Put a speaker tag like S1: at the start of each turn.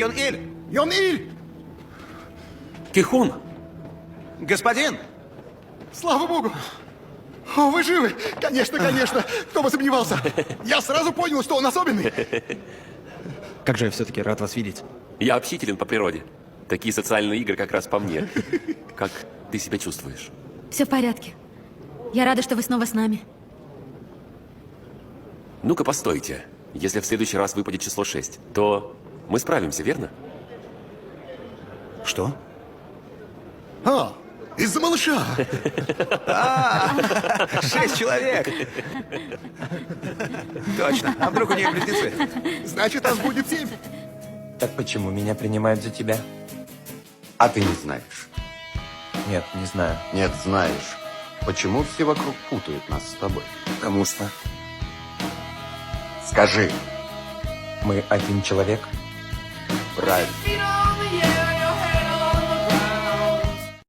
S1: Йон-Иль!
S2: Йон-Иль!
S3: Кихун!
S1: Господин!
S2: Слава богу! О, вы живы! Конечно, конечно! Кто бы сомневался! Я сразу понял, что он особенный!
S4: Как же я все-таки рад вас видеть.
S3: Я общителен по природе. Такие социальные игры как раз по мне. Как ты себя чувствуешь?
S5: Все в порядке. Я рада, что вы снова с нами.
S3: Ну-ка, постойте. Если в следующий раз выпадет число 6, то мы справимся, верно?
S2: Что? А, из-за малыша!
S1: 6 человек! Точно. А вдруг у нее близнецы?
S2: Значит, нас будет 7.
S6: Так почему меня принимают за тебя?
S7: А ты не знаешь?
S6: Нет, не знаю.
S7: Нет, знаешь. Почему все вокруг путают нас с тобой?
S6: Потому что
S7: Скажи.
S6: мы один человек.
S7: Правильно.